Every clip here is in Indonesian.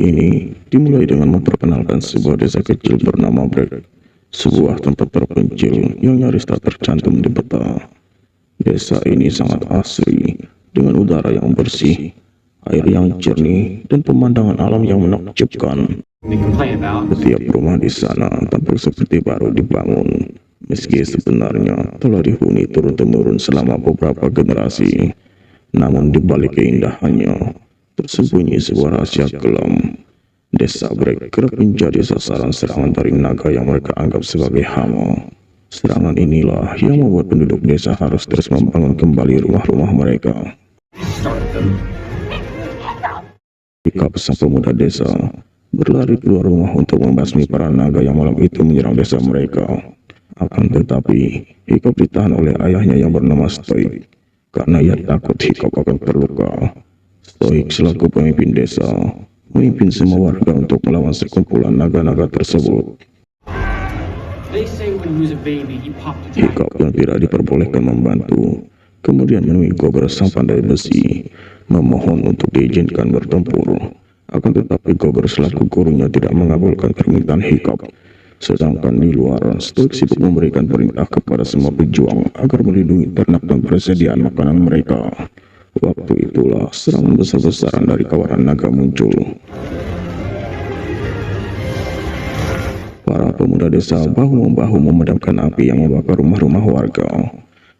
ini dimulai dengan memperkenalkan sebuah desa kecil bernama Brek, sebuah tempat terpencil yang nyaris tak tercantum di peta. Desa ini sangat asri, dengan udara yang bersih, air yang jernih, dan pemandangan alam yang menakjubkan. Setiap rumah di sana tampak seperti baru dibangun, meski sebenarnya telah dihuni turun-temurun selama beberapa generasi. Namun di balik keindahannya, tersembunyi sebuah rahasia kelam. Desa Brek kerap menjadi sasaran serangan dari naga yang mereka anggap sebagai hama. Serangan inilah yang membuat penduduk desa harus terus membangun kembali rumah-rumah mereka. Hikap sang pemuda desa berlari keluar rumah untuk membasmi para naga yang malam itu menyerang desa mereka. Akan tetapi, Hikap ditahan oleh ayahnya yang bernama Stoik, karena ia takut Hikap akan terluka. Stoik selaku pemimpin desa memimpin semua warga untuk melawan sekumpulan naga-naga tersebut. Hikap yang tidak diperbolehkan membantu kemudian menemui Gogor sang pandai besi, memohon untuk diizinkan bertempur. Akan tetapi Gogor selaku gurunya tidak mengabulkan permintaan Hikap. Sedangkan di luar, Stoik sibuk memberikan perintah kepada semua pejuang agar melindungi ternak dan persediaan makanan mereka. Waktu itulah serangan besar-besaran dari kawanan naga muncul. Para pemuda desa bahu-membahu memadamkan api yang membakar rumah-rumah warga.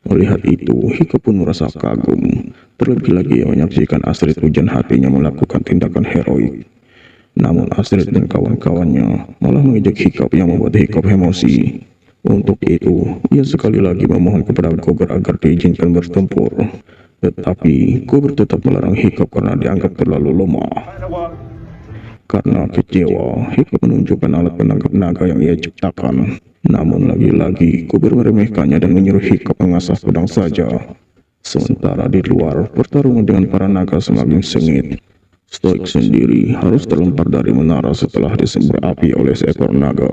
Melihat itu, Hikap pun merasa kagum. Terlebih lagi ia menyaksikan Astrid hujan hatinya melakukan tindakan heroik. Namun Astrid dan kawan-kawannya malah mengejek Hikap yang membuat Hikap emosi. Untuk itu, ia sekali lagi memohon kepada Gogor agar diizinkan bertempur. Tetapi Gogor tetap melarang Hikap karena dianggap terlalu lemah. Karena kecewa, Hikap menunjukkan alat penangkap naga yang ia ciptakan. Namun lagi-lagi Gogor meremehkannya dan menyuruh Hikap mengasah pedang saja. Sementara di luar, pertarungan dengan para naga semakin sengit. Stoik sendiri harus terlempar dari menara setelah disemprot api oleh seekor naga.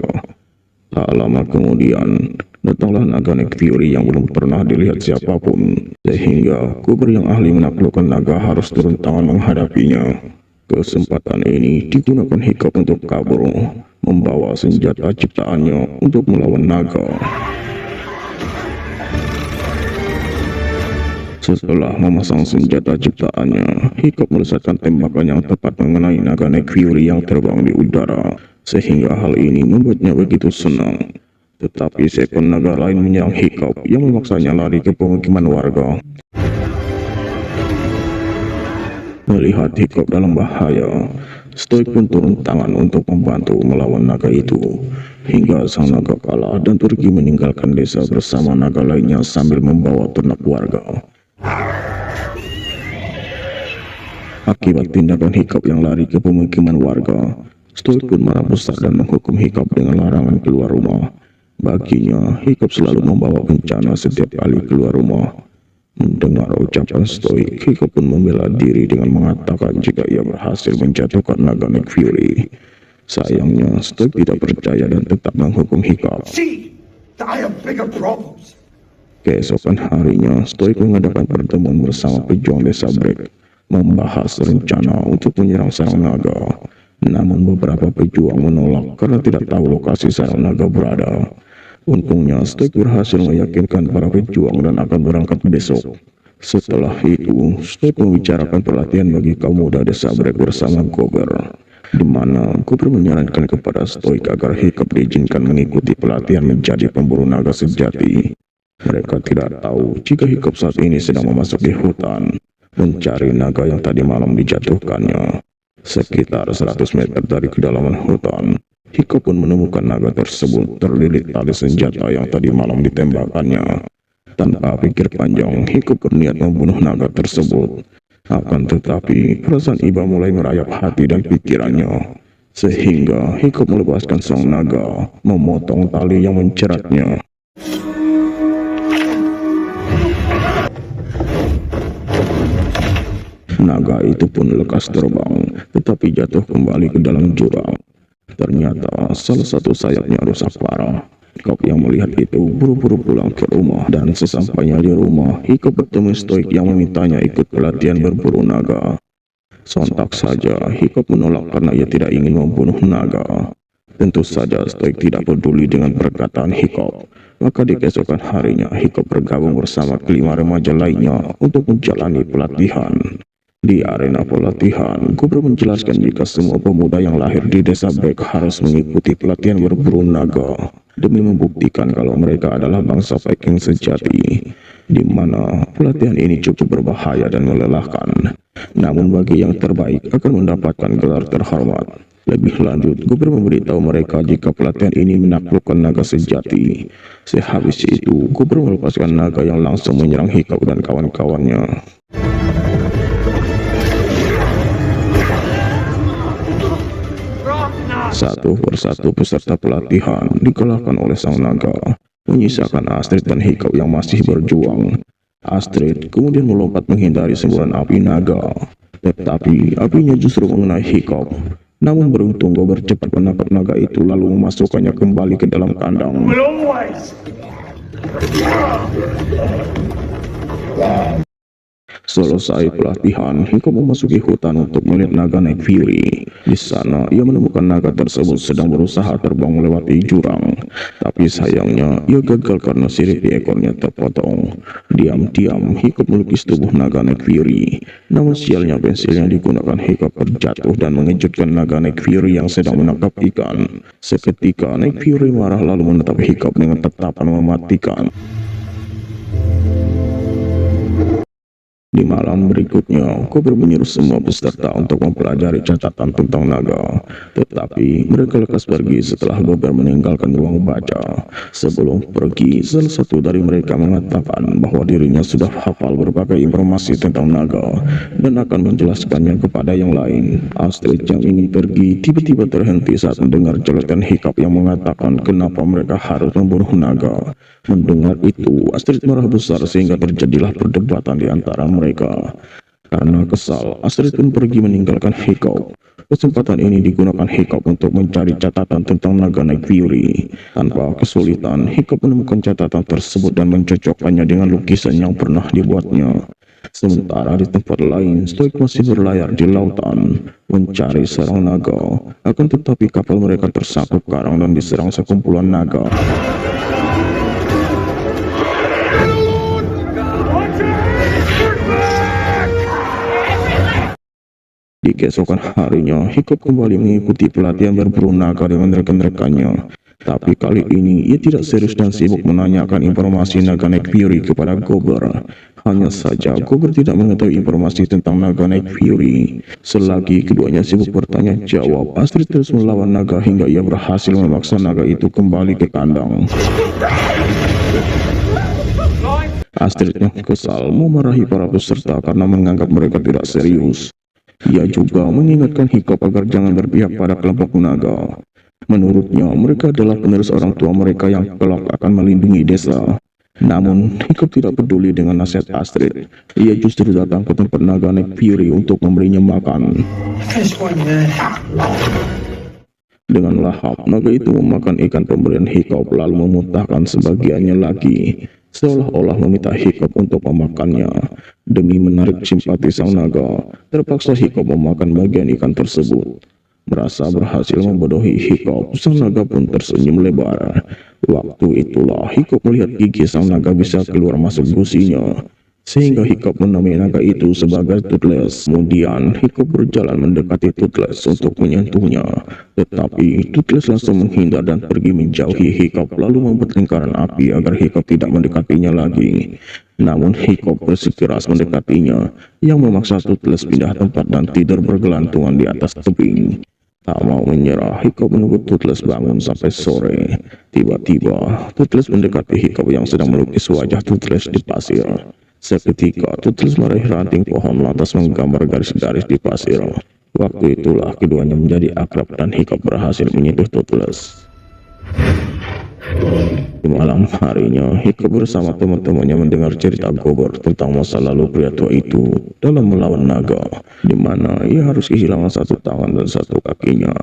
Tak lama kemudian, datanglah naga Nick Fury yang belum pernah dilihat siapapun, sehingga Gogor yang ahli menaklukkan naga harus turun tangan menghadapinya. Kesempatan ini digunakan Hikap untuk kabur, membawa senjata ciptaannya untuk melawan naga. Setelah memasang senjata ciptaannya, Hikap melesatkan tembakan yang tepat mengenai naga Nick Fury yang terbang di udara, sehingga hal ini membuatnya begitu senang. Tetapi seekor naga lain menyerang Hikap yang memaksanya lari ke pemukiman warga. Melihat Hikap dalam bahaya, Stoik pun turun tangan untuk membantu melawan naga itu, hingga sang naga kalah dan pergi meninggalkan desa bersama naga lainnya sambil membawa ternak warga. Akibat tindakan Hikap yang lari ke pemukiman warga, Stoik pun marah besar dan menghukum Hikap dengan larangan keluar rumah. Baginya, Hikap selalu membawa bencana setiap kali keluar rumah. Mendengar ucapan Stoik, Hikap pun membela diri dengan mengatakan jika ia berhasil menjatuhkan naga Nick Fury. Sayangnya, Stoik tidak percaya dan tetap menghukum Hikap. Keesokan harinya, Stoik mengadakan pertemuan bersama pejuang desa Brek, membahas rencana untuk menyerang sarang naga. Namun beberapa pejuang menolak karena tidak tahu lokasi sarang naga berada. Untungnya Stoik berhasil meyakinkan para pejuang dan akan berangkat besok. Setelah itu, Stoik membicarakan pelatihan bagi kaum muda desa Brek bersama Gogor, di mana Gogor menyarankan kepada Stoik agar Hikap diizinkan mengikuti pelatihan menjadi pemburu naga sejati. Mereka tidak tahu jika Hikap saat ini sedang memasuki hutan, mencari naga yang tadi malam dijatuhkannya. Sekitar 100 meter dari kedalaman hutan, Hikap pun menemukan naga tersebut terlilit tali senjata yang tadi malam ditembakkannya. Tanpa pikir panjang, Hikap berniat membunuh naga tersebut. Akan tetapi, perasaan iba mulai merayap hati dan pikirannya, sehingga Hikap melepaskan sang naga, memotong tali yang menceratnya. Naga itu pun lekas terbang, tetapi jatuh kembali ke dalam jurang. Ternyata salah satu sayapnya rusak parah. Hikap yang melihat itu buru-buru pulang ke rumah, dan sesampainya di rumah, Hikap bertemu Stoik yang memintanya ikut pelatihan berburu naga. Sontak saja Hiccup menolak karena ia tidak ingin membunuh naga. Tentu saja Stoik tidak peduli dengan perkataan Hiccup. Maka di keesokan harinya Hiccup bergabung bersama kelima remaja lainnya untuk menjalani pelatihan. Di arena pelatihan, Gobra menjelaskan jika semua pemuda yang lahir di desa Beck harus mengikuti pelatihan berburu naga demi membuktikan kalau mereka adalah bangsa Viking sejati, di mana pelatihan ini cukup berbahaya dan melelahkan. Namun bagi yang terbaik akan mendapatkan gelar terhormat. Lebih lanjut, Gobra memberitahu mereka jika pelatihan ini menaklukkan naga sejati. Sehabis itu, Gobra melepaskan naga yang langsung menyerang Hiccup dan kawan-kawannya. Satu persatu peserta pelatihan dikalahkan oleh sang naga, menyisakan Astrid dan Hiccup yang masih berjuang. Astrid kemudian melompat menghindari semburan api naga, tetapi apinya justru mengenai Hiccup. Namun beruntung Gobra cepat menangkap naga itu lalu memasukkannya kembali ke dalam kandang. Selesai pelatihan, Hiccup memasuki hutan untuk melihat naga Night Fury. Di sana, ia menemukan naga tersebut sedang berusaha terbang melewati jurang. Tapi sayangnya, ia gagal karena sirip di ekornya terpotong. Diam-diam, Hiccup melukis tubuh naga Night Fury. Namun sialnya pensil yang digunakan Hiccup terjatuh dan mengejutkan naga Night Fury yang sedang menangkap ikan. Seketika, Night Fury marah lalu menatap Hiccup dengan tatapan mematikan. Di malam berikutnya, Gobra menyuruh semua peserta untuk mempelajari catatan tentang naga. Tetapi mereka lekas pergi setelah Gobra meninggalkan ruang baca. Sebelum pergi, salah satu dari mereka mengatakan bahwa dirinya sudah hafal berbagai informasi tentang naga dan akan menjelaskannya kepada yang lain. Astrid yang ingin pergi tiba-tiba terhenti saat mendengar celotehan Hiccup yang mengatakan kenapa mereka harus membunuh naga. Mendengar itu, Astrid marah besar sehingga terjadilah perdebatan di antara mereka. Karena kesal, Astrid pun pergi meninggalkan Hiccup. Kesempatan ini digunakan Hiccup untuk mencari catatan tentang naga Night Fury. Tanpa kesulitan, Hiccup menemukan catatan tersebut dan mencocokkannya dengan lukisan yang pernah dibuatnya. Sementara di tempat lain, Stoik masih berlayar di lautan mencari sarang naga. Akan tetapi kapal mereka tersangkut karang dan diserang sekumpulan naga. Di keesokan harinya, Hiccup kembali mengikuti pelatihan berburu naga dengan rekan-rekannya. Tapi kali ini, ia tidak serius dan sibuk menanyakan informasi naga Night Fury kepada Gobra. Hanya saja, Gobra tidak mengetahui informasi tentang naga Night Fury. Selagi keduanya sibuk bertanya jawab, Astrid terus melawan naga hingga ia berhasil memaksa naga itu kembali ke kandang. Astrid yang kesal memarahi para peserta karena menganggap mereka tidak serius. Ia juga mengingatkan Hiccup agar jangan berpihak pada kelompok naga. Menurutnya, mereka adalah penerus orang tua mereka yang kelak akan melindungi desa. Namun, Hiccup tidak peduli dengan nasihat Astrid. Ia justru datang ke tempat naga Night Fury untuk memberinya makan. Dengan lahap, naga itu memakan ikan pemberian Hiccup lalu memuntahkan sebagiannya lagi, seolah-olah meminta Hiccup untuk memakannya. Demi menarik simpati sang naga, terpaksa Hiccup memakan bagian ikan tersebut. Merasa berhasil membodohi Hiccup, sang naga pun tersenyum lebar. Waktu itulah Hiccup melihat gigi sang naga bisa keluar masuk gusinya, sehingga Hiccup menamai naga itu sebagai Toothless. Kemudian Hiccup berjalan mendekati Toothless untuk menyentuhnya, tetapi Toothless langsung menghindar dan pergi menjauhi Hiccup lalu membuat lingkaran api agar Hiccup tidak mendekatinya lagi. Namun Hiccup bersikeras mendekatinya, yang memaksa Toothless pindah tempat dan tidur bergelantungan di atas tebing. Tak mau menyerah, Hiccup menunggu Toothless bangun sampai sore. Tiba-tiba, Toothless mendekati Hiccup yang sedang melukis wajah Toothless di pasir. Seketika, Toothless meraih ranting pohon lantas menggambar garis-garis di pasir. Waktu itulah keduanya menjadi akrab dan Hiccup berhasil menyentuh Toothless. Di malam harinya, Hiccup bersama teman-temannya mendengar cerita Gobra tentang masa lalu pria tua itu dalam melawan naga, di mana ia harus kehilangan satu tangan dan satu kakinya.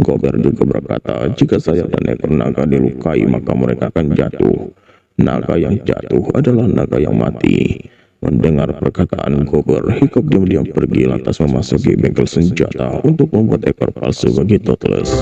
Gobra juga berkata, jika sayap dan ekor naga dilukai maka mereka akan jatuh. Naga yang jatuh adalah naga yang mati. Mendengar perkataan Gober, Hiccup diam-diam pergi lantas memasuki bengkel senjata untuk membuat ekor palsu bagi Toothless.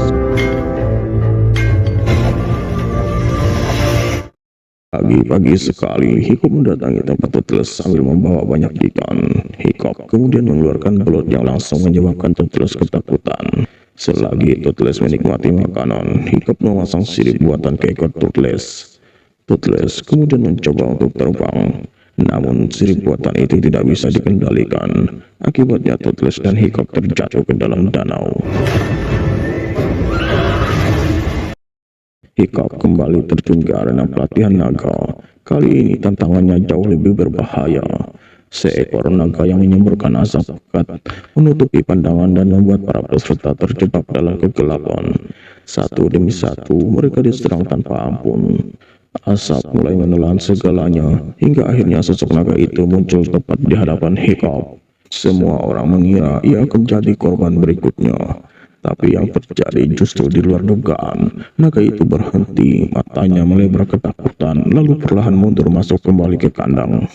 Pagi-pagi sekali, Hiccup mendatangi tempat Toothless sambil membawa banyak ikan. Hiccup kemudian mengeluarkan belut yang langsung menyebabkan Toothless ketakutan. Selagi Toothless menikmati makanan, Hiccup memasang sirip buatan ke ekor Toothless. Toothless kemudian mencoba untuk terbang. Namun sirip buatan itu tidak bisa dikendalikan. Akibatnya Toothless dan Hiccup terjatuh ke dalam danau. Hiccup kembali terjun ke arena pelatihan naga. Kali ini tantangannya jauh lebih berbahaya. Seekor naga yang menyemburkan asap pekat menutupi pandangan dan membuat para peserta terjebak dalam kegelapan. Satu demi satu mereka diserang tanpa ampun. Asap mulai menelan segalanya, hingga akhirnya sosok naga itu muncul tepat di hadapan Hiccup. Semua orang mengira ia akan menjadi korban berikutnya. Tapi yang terjadi justru di luar dugaan. Naga itu berhenti, matanya melebar ketakutan, lalu perlahan mundur masuk kembali ke kandang.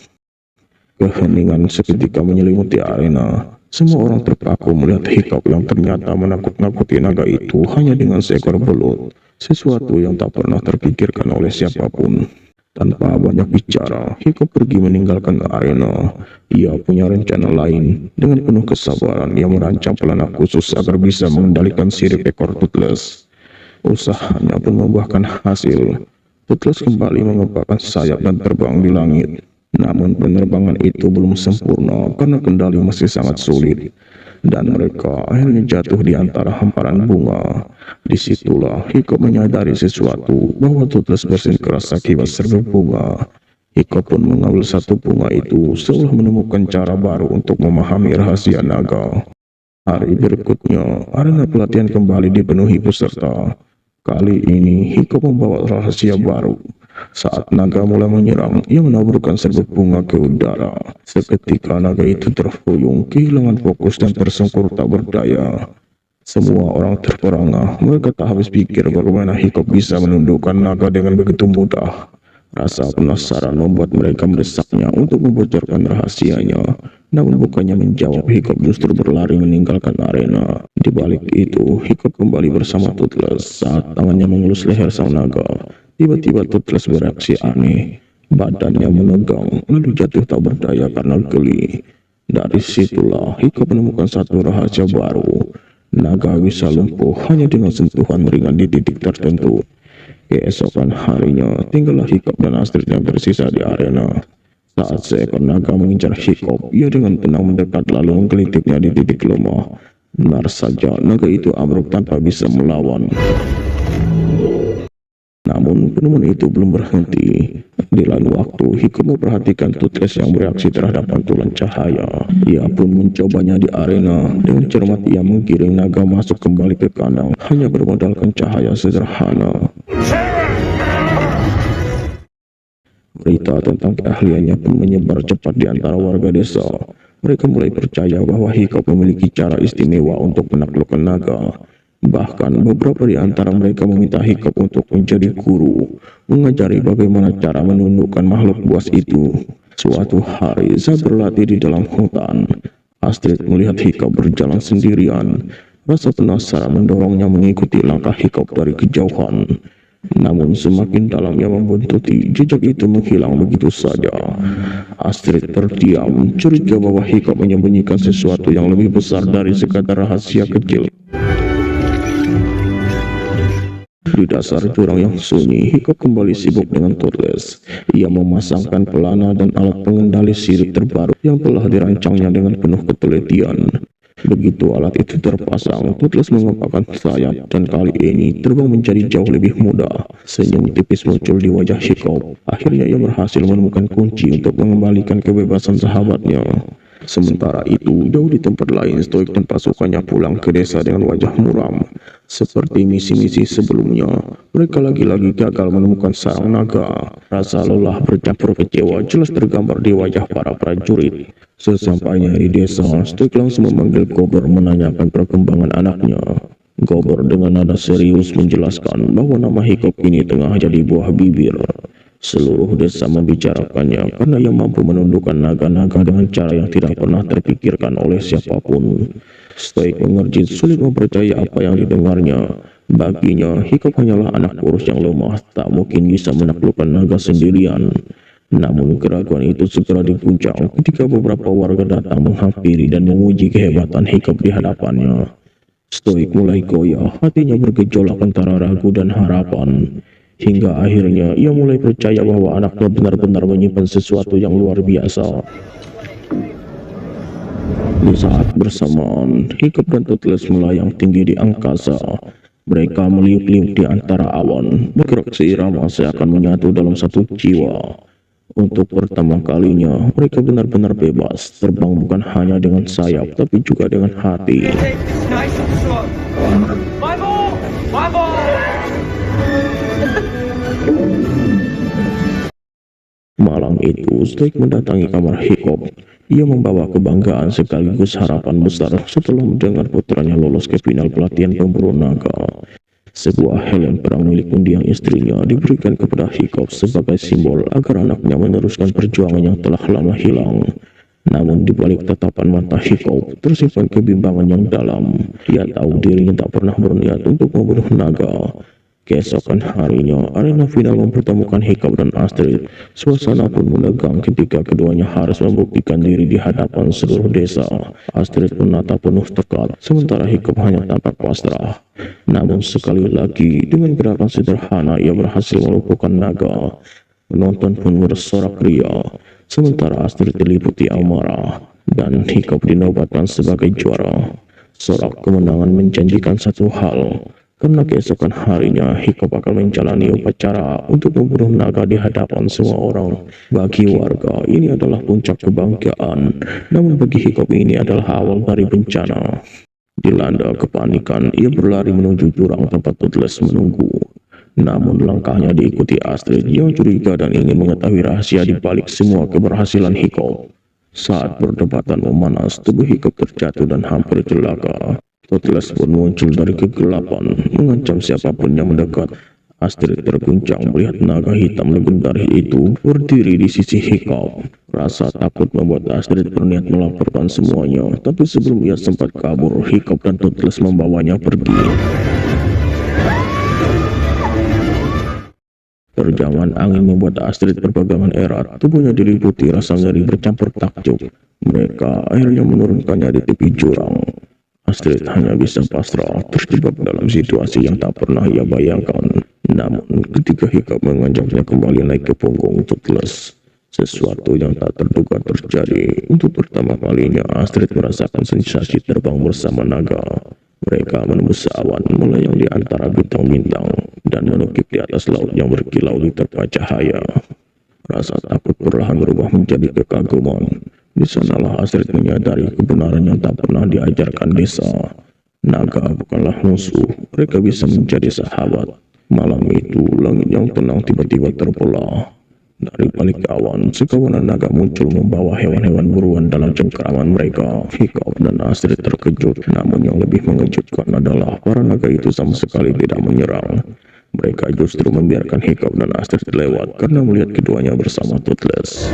Keheningan seketika menyelimuti arena. Semua orang terpaku melihat Hiccup yang ternyata menakut-nakuti naga itu hanya dengan seekor belut. Sesuatu yang tak pernah terpikirkan oleh siapapun. Tanpa banyak bicara, Hiccup pergi meninggalkan arena. Ia punya rencana lain. Dengan penuh kesabaran, ia merancang pelana khusus agar bisa mengendalikan sirip ekor Toothless. Usahanya pun membuahkan hasil. Toothless kembali mengepakkan sayap dan terbang di langit. Namun penerbangan itu belum sempurna karena kendali masih sangat sulit. Dan mereka akhirnya jatuh di antara hamparan bunga. Disitulah Hiccup menyadari sesuatu, bahwa Toothless bersikeras akibat serbuk bunga. Hiccup pun mengambil satu bunga itu seolah menemukan cara baru untuk memahami rahasia naga. Hari berikutnya, arena pelatihan kembali dipenuhi peserta. Kali ini Hiccup membawa rahasia baru. Saat naga mulai menyerang, ia menaburkan serbuk bunga ke udara. Seketika naga itu terhuyung, kehilangan fokus dan tersungkur tak berdaya. Semua orang terperangah. Mereka tak habis pikir bagaimana Hiccup bisa menundukkan naga dengan begitu mudah. Rasa penasaran membuat mereka mendesaknya untuk membocorkan rahasianya. Namun bukannya menjawab, Hiccup justru berlari meninggalkan arena. Di balik itu, Hiccup kembali bersama Toothless. Saat tangannya mengelus leher sang naga, tiba-tiba Toothless bereaksi aneh. Badannya menegang, lalu jatuh tak berdaya karena geli. Dari situlah Hiccup menemukan satu rahasia baru. Naga bisa lumpuh hanya dengan sentuhan ringan di titik tertentu. Keesokan harinya, tinggallah Hiccup dan Astrid yang tersisa di arena. Saat seekor naga mengincar Hiccup, ia dengan tenang mendekat lalu menggelitiknya di titik lemah. Benar saja, naga itu ambruk tanpa bisa melawan. Namun penemuan itu belum berhenti. Di lain waktu, Hiccup memperhatikan Toothless yang bereaksi terhadap pantulan cahaya. Ia pun mencobanya di arena. Dengan cermat ia menggiring naga masuk kembali ke kandang, hanya bermodalkan cahaya sederhana. Berita tentang keahliannya pun menyebar cepat di antara warga desa. Mereka mulai percaya bahwa Hiccup memiliki cara istimewa untuk menaklukkan naga. Bahkan beberapa di antara mereka meminta Hiccup untuk menjadi guru, mengajari bagaimana cara menundukkan makhluk buas itu. Suatu hari saat berlatih di dalam hutan, Astrid melihat Hiccup berjalan sendirian. Rasa penasaran mendorongnya mengikuti langkah Hiccup dari kejauhan. Namun semakin dalam ia membuntuti, jejak itu menghilang begitu saja. Astrid terdiam, curiga bahwa Hiccup menyembunyikan sesuatu yang lebih besar dari sekadar rahasia kecil. Di dasar jurang yang sunyi, Hiccup kembali sibuk dengan Toothless. Ia memasangkan pelana dan alat pengendali sirip terbaru yang telah dirancangnya dengan penuh ketelitian. Begitu alat itu terpasang, Toothless mengepakkan sayap dan kali ini terbang menjadi jauh lebih mudah. Senyum tipis muncul di wajah Hiccup. Akhirnya ia berhasil menemukan kunci untuk mengembalikan kebebasan sahabatnya. Sementara itu, jauh di tempat lain, Stoik dan pasukannya pulang ke desa dengan wajah muram. Seperti misi-misi sebelumnya, mereka lagi-lagi gagal menemukan sarang naga. Rasa lelah bercampur kecewa jelas tergambar di wajah para prajurit. Sesampainya di desa, Stoik langsung memanggil Gober menanyakan perkembangan anaknya. Gober dengan nada serius menjelaskan bahwa nama Hiccup ini tengah jadi buah bibir. Seluruh desa membicarakannya karena ia mampu menundukkan naga-naga dengan cara yang tidak pernah terpikirkan oleh siapapun. Stoik mengerjit sulit mempercayai apa yang didengarnya. Baginya, Hiccup hanyalah anak kurus yang lemah, tak mungkin bisa menaklukkan naga sendirian. Namun keraguan itu segera diguncang ketika beberapa warga datang menghampiri dan menguji kehebatan Hiccup di hadapannya. Stoik mulai goyah, hatinya bergejolak antara ragu dan harapan. Hingga akhirnya ia mulai percaya bahwa anaknya benar-benar menyimpan sesuatu yang luar biasa. Di saat bersamaan, Hiccup dan Toothless melayang tinggi di angkasa. Mereka meliuk-liuk di antara awan, bergerak seirama seakan menyatu dalam satu jiwa. Untuk pertama kalinya, mereka benar-benar bebas, terbang bukan hanya dengan sayap, tapi juga dengan hati. Malam itu, Stoik mendatangi kamar Hiccup. Ia membawa kebanggaan sekaligus harapan besar setelah mendengar putranya lolos ke final pelatihan pemburu naga. Sebuah helm perang milik mendiang istrinya diberikan kepada Hiccup sebagai simbol agar anaknya meneruskan perjuangan yang telah lama hilang. Namun di balik tatapan mata Hiccup tersimpan kebimbangan yang dalam. Ia tahu dirinya tak pernah berniat untuk membunuh naga. Keesokan harinya, arena final mempertemukan Hiccup dan Astrid. Suasana pun menegang ketika keduanya harus membuktikan diri di hadapan seluruh desa. Astrid menatap penuh tekad, sementara Hiccup hanya tampak pasrah. Namun sekali lagi, dengan gerakan sederhana ia berhasil melumpuhkan naga. Penonton pun bersorak ria, sementara Astrid diliputi amarah, dan Hiccup dinobatkan sebagai juara. Sorak kemenangan menjanjikan satu hal, karena keesokan harinya Hiccup akan menjalani upacara untuk membunuh naga di hadapan semua orang. Bagi warga, ini adalah puncak kebanggaan. Namun bagi Hiccup ini adalah awal dari bencana. Dilanda kepanikan, ia berlari menuju jurang tempat Toothless menunggu. Namun langkahnya diikuti Astrid yang curiga dan ingin mengetahui rahasia di balik semua keberhasilan Hiccup. Saat perdebatan memanas, tubuh Hiccup terjatuh dan hampir celaka. Toothless pun muncul dari kegelapan, mengancam siapapun yang mendekat. Astrid terguncang melihat naga hitam legendaris itu berdiri di sisi Hiccup. Rasa takut membuat Astrid berniat melaporkan semuanya, tapi sebelum ia sempat kabur, Hiccup dan Toothless membawanya pergi. Terjangan angin membuat Astrid berpegangan erat, tubuhnya diliputi rasa ngeri bercampur takjub. Mereka akhirnya menurunkannya di tepi jurang. Astrid hanya bisa pasrah, terjebak dalam situasi yang tak pernah ia bayangkan. Namun, ketika Hiccup mengajaknya kembali naik ke punggung Toothless, sesuatu yang tak terduga terjadi. Untuk pertama kalinya, Astrid merasakan sensasi terbang bersama naga. Mereka menembus awan, melayang di antara bintang-bintang, dan menukik di atas laut yang berkilau diterpa cahaya. Rasa takut perlahan berubah menjadi kekaguman. Di sanalah Astrid menyadari kebenaran yang tak pernah diajarkan desa. Naga bukanlah musuh, mereka bisa menjadi sahabat. Malam itu, langit yang tenang tiba-tiba terbelah. Dari balik awan, sekawanan naga muncul membawa hewan-hewan buruan dalam cengkeraman mereka. Hiccup dan Astrid terkejut, namun yang lebih mengejutkan adalah para naga itu sama sekali tidak menyerang. Mereka justru membiarkan Hiccup dan Astrid lewat karena melihat keduanya bersama Toothless.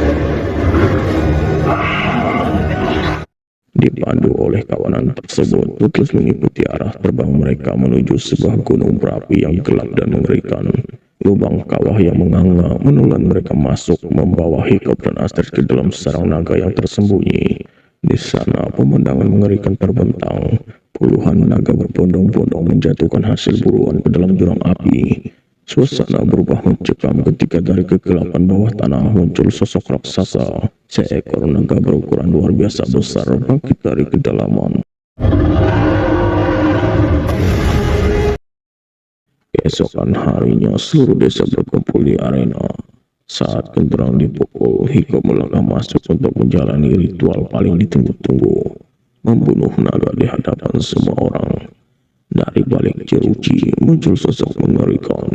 Dipandu oleh kawanan tersebut, Toothless mengikuti arah terbang mereka menuju sebuah gunung berapi yang gelap dan mengerikan. Lubang kawah yang menganga menelan mereka masuk, membawa Hiccup dan Astrid ke dalam sarang naga yang tersembunyi. Di sana, pemandangan mengerikan terbentang. Puluhan naga berbondong-bondong menjatuhkan hasil buruan ke dalam jurang api. Suasana berubah mencekam ketika dari kegelapan bawah tanah muncul sosok raksasa. Seekor naga berukuran luar biasa besar bangkit dari kedalaman. Keesokan harinya, seluruh desa berkumpul di arena. Saat genderang dipukul, Hiccup melangkah masuk untuk menjalani ritual paling ditunggu-tunggu, membunuh naga di hadapan semua orang. Dari balik jeruji muncul sosok mengerikan,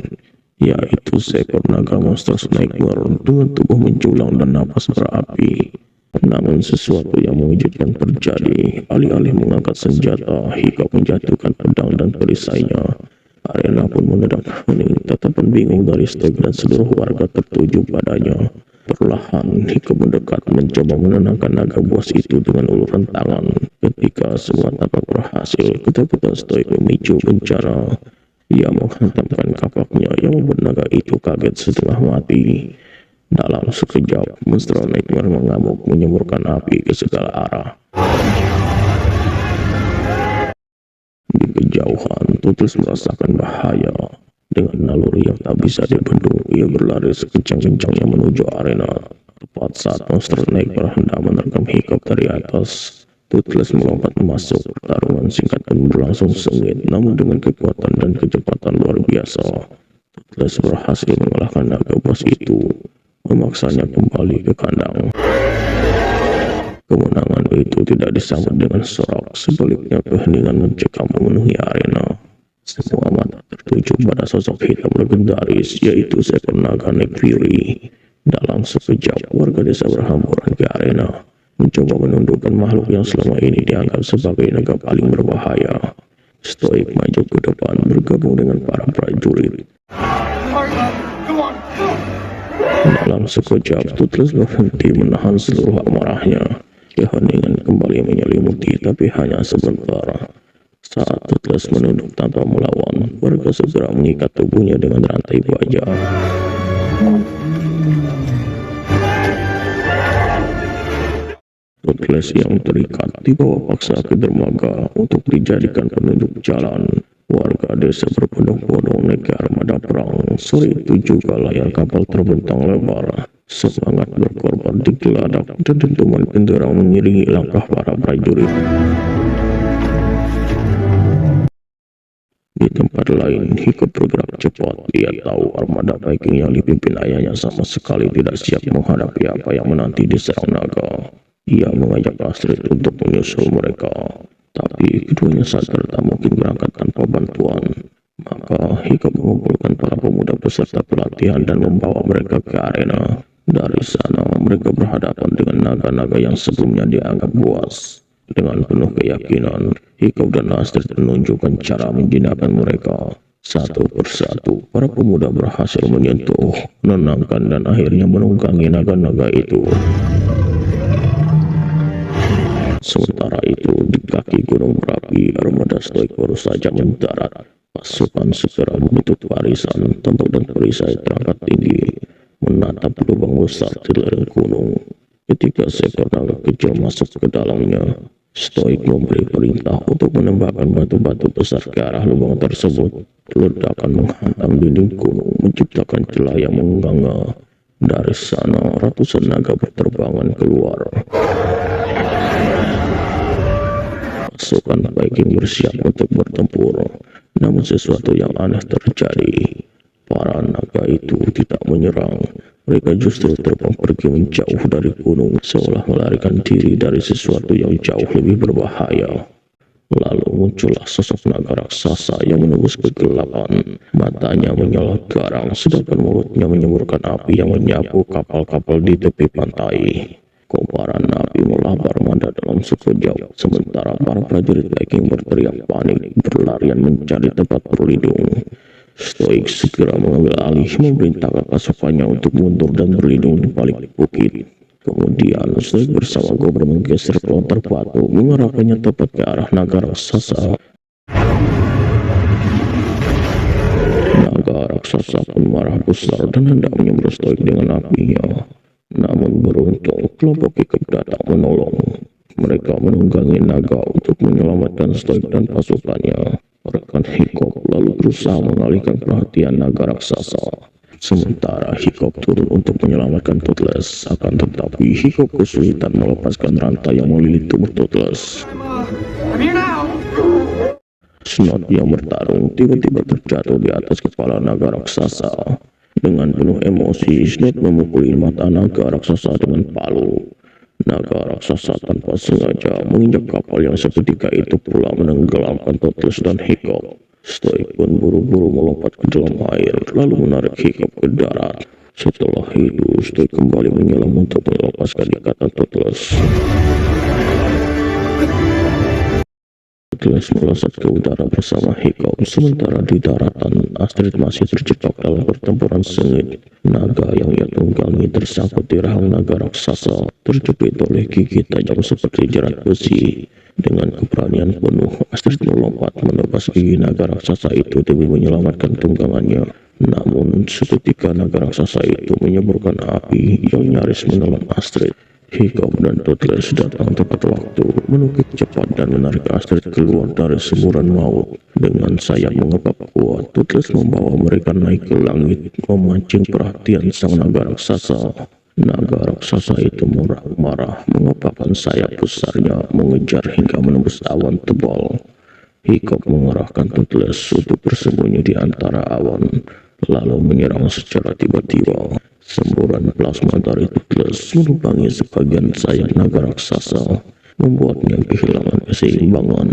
yaitu seekor naga monster Nightmare dengan tubuh menjulang dan napas berapi. Namun sesuatu yang mengejutkan terjadi. Alih-alih mengangkat senjata, Hiccup menjatuhkan pedang dan perisainya. Arena pun mendadak hening, tatapan bingung dari Stoik dan seluruh warga tertuju padanya. Perlahan, Hiko mendekat mencoba menenangkan naga buas itu dengan uluran tangan. Ketika semua tampak berhasil, ketakutan Stoik memicu bencana. Ia menghantamkan kapaknya yang membuat naga itu kaget setengah mati. Dalam sekejap, monster Nightmare mengamuk menyemburkan api ke segala arah. Di kejauhan, Tutus merasakan bahaya. Dengan naluri yang tak bisa dibendung, ia berlari sekencang-kencangnya menuju arena. Tepat saat monster Nightmare hendak menerkam Hiccup dari atas, Toothless melompat masuk. Pertarungan singkat dan berlangsung sengit, namun dengan kekuatan dan kecepatan luar biasa. Toothless berhasil mengalahkan naga buas itu, memaksanya kembali ke kandang. Kemenangan itu tidak disambut dengan sorak, sebaliknya keheningan mencekam memenuhi arena. Semua mata tertuju pada sosok hitam legendaris, yaitu seekor naga Nick Fury. Dalam sekejap, warga desa berhamburan ke arena, mencoba menundukkan makhluk yang selama ini dianggap sebagai naga paling berbahaya. Stoik maju ke depan bergabung dengan para prajurit. Dalam sekejap, Toothless berhenti menahan seluruh amarahnya. Keheningan kembali menyelimuti, tapi hanya sebentar. Saat Toothless menunduk tanpa melawan, warga segera mengikat tubuhnya dengan rantai baja. Toothless yang terikat dibawa paksa ke dermaga untuk dijadikan penunjuk jalan. Warga desa berbondong-bondong naik ke armada perang. Sore itu juga layar kapal terbentang lebar. Semangat berkorban digeladak dan dentuman genderang mengiringi langkah para prajurit. Di tempat lain, Hiccup bergerak cepat. Dia tahu armada Viking yang dipimpin ayahnya sama sekali tidak siap menghadapi apa yang menanti diserang naga. Ia mengajak Astrid untuk menyusul mereka, tapi keduanya sadar tak mungkin berangkat tanpa bantuan. Maka Hiccup mengumpulkan para pemuda peserta pelatihan dan membawa mereka ke arena. Dari sana mereka berhadapan dengan naga-naga yang sebelumnya dianggap buas. Dengan penuh keyakinan, Hiccup dan Astrid menunjukkan cara menjinakkan mereka. Satu persatu, para pemuda berhasil menyentuh, menenangkan dan akhirnya menunggangi naga-naga itu. Sementara itu, di kaki gunung berapi, armada Stoik baru saja mendarat. Pasukan segera menutup barisan, tembok dan perisai terangkat tinggi, menatap lubang besar di lereng gunung. Ketika seekor naga kecil masuk ke dalamnya, Stoik memberi perintah untuk menembakkan batu-batu besar ke arah lubang tersebut. Ledakan menghantam dinding gunung, menciptakan celah yang mengganggu. Dari sana, ratusan naga berterbangan keluar. Pasukan Viking bersiap untuk bertempur, namun sesuatu yang aneh terjadi. Para naga itu tidak menyerang. Mereka justru terbang pergi menjauh dari gunung, seolah melarikan diri dari sesuatu yang jauh lebih berbahaya. Lalu muncullah sosok naga raksasa yang menembus kegelapan. Matanya menyala garang, sedangkan mulutnya menyemburkan api yang menyapu kapal-kapal di tepi pantai. Kobaran api melabar manda dalam sekejap, sementara para prajurit Viking berteriak panik, berlarian mencari tempat berlindung. Stoik segera mengambil alih, memerintahkan pasukannya untuk mundur dan berlindung di balik bukit. Kemudian Stoik bersama Gober menggeser pelontar batu, mengarahkannya tepat ke arah naga raksasa. Naga raksasa pun marah besar dan hendak menyembur Stoik dengan apinya. Namun beruntung, kelompok Hiccup datang menolong. Mereka menunggangi naga untuk menyelamatkan Stoik dan pasukannya. Rekan Hiccup lalu berusaha mengalihkan perhatian naga raksasa. Sementara Hiccup turun untuk menyelamatkan Toothless. Akan tetapi Hiccup kesulitan melepaskan rantai yang melilit tubuh Toothless. Snot yang bertarung tiba-tiba terjatuh di atas kepala naga raksasa. Dengan penuh emosi, Snot memukuli mata naga raksasa dengan palu. Naga raksasa tanpa sengaja menginjak kapal yang seketika itu pula menenggelamkan Toothless dan Hiccup. Stoik pun buru-buru melompat ke dalam air, lalu menarik Hiccup ke darat. Setelah itu, Stoik kembali menyelam untuk melepaskan ikatan Toothless. Toothless melesat ke udara bersama Hiccup, sementara di daratan Astrid masih terjebak dalam pertempuran sengit. Naga yang ia tunggangi tersangkut di rahang naga raksasa, terjepit oleh gigi tajam seperti jerat besi. Dengan keberanian penuh, Astrid melompat menebas gigi naga raksasa itu demi menyelamatkan tunggangannya. Namun seketika naga raksasa itu menyemburkan api yang nyaris menelan Astrid. Hiccup dan Toothless datang tepat waktu, menukik cepat dan menarik Astrid keluar dari semburan maut. Dengan sayap mengepap kuat, Toothless membawa mereka naik ke langit, memancing perhatian sang naga raksasa. Naga raksasa itu marah-marah, mengepakkan sayap besarnya, mengejar hingga menembus awan tebal. Hiccup mengerahkan Toothless untuk bersembunyi di antara awan, lalu menyerang secara tiba-tiba. Semburan plasma dari Toothless menubangi sebagian sayap naga raksasa, membuatnya kehilangan keseimbangan.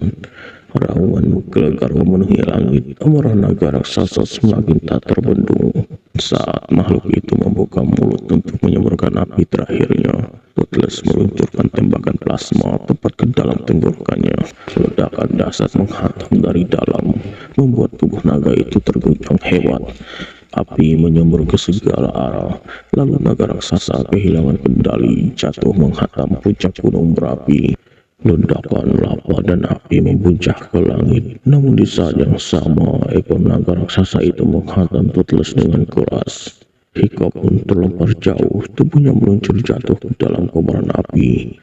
Raungan menggelegar memenuhi langit, amarah naga raksasa semakin tak terbendung. Saat makhluk itu membuka mulut untuk menyemburkan api terakhirnya, Toothless meluncurkan tembakan plasma tepat ke dalam tenggorokannya. Ledakan dahsyat menghantam dari dalam, membuat tubuh naga itu terguncang hebat. Api menyembur ke segala arah, lalu naga raksasa kehilangan kendali, jatuh menghantam puncak gunung berapi. Ledakan lava dan api membuncah ke langit, namun di saat yang sama, ekor naga raksasa itu menghantam Toothless dengan keras. Hiccup pun terlempar jauh, tubuhnya meluncur jatuh ke dalam kobaran api.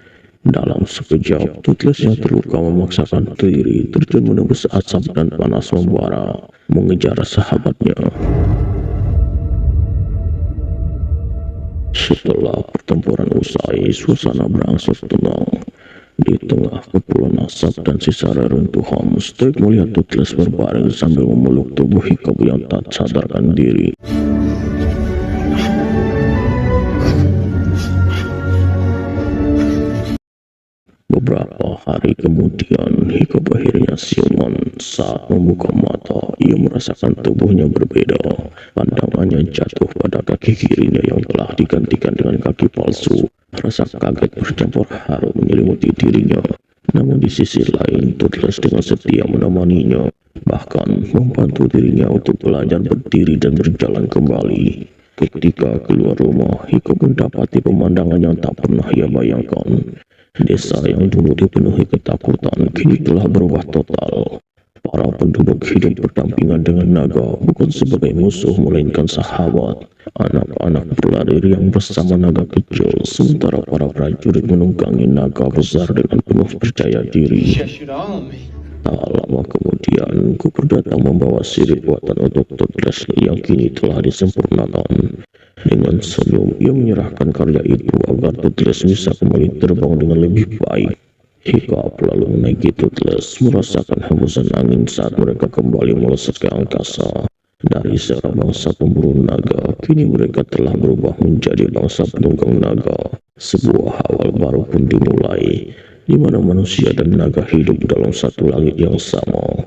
Dalam sekejap, Toothless yang terluka memaksakan diri terjun menembus asap dan panas membara, mengejar sahabatnya. Setelah pertempuran usai, suasana berangsur tenang. Di tengah kepulan asap dan sisa reruntuhan, Streak melihat Toothless berbaring sambil memeluk tubuh Hiccup yang tak sadarkan diri. Beberapa hari kemudian, Hiccup akhirnya siuman. Saat membuka mata, ia merasakan tubuhnya berbeda. Pandangannya jatuh pada kaki kirinya yang telah digantikan dengan kaki palsu. Rasa kaget bercampur haru menyelimuti dirinya. Namun di sisi lain, Toothless dengan setia menemaninya, bahkan membantu dirinya untuk belajar berdiri dan berjalan kembali. Ketika keluar rumah, Hiccup mendapati pemandangan yang tak pernah ia bayangkan. Desa yang dulu dipenuhi ketakutan kini telah berubah total. Para penduduk hidup berdampingan dengan naga, bukan sebagai musuh melainkan sahabat. Anak-anak berlari riang bersama naga kecil, sementara para prajurit menunggangi naga besar dengan penuh percaya diri. Tak lama kemudian, Cooper datang membawa sirip buatan untuk Toothless yang kini telah disempurnakan. Dengan senyum, ia menyerahkan karya itu agar Toothless bisa kembali terbang dengan lebih baik. Hiccup lalu menaiki Toothless, merasakan hembusan angin saat mereka kembali melesat ke angkasa. Dari seorang bangsa pemburu naga, kini mereka telah berubah menjadi bangsa penunggang naga. Sebuah awal baru pun dimulai, di mana manusia dan naga hidup dalam satu langit yang sama.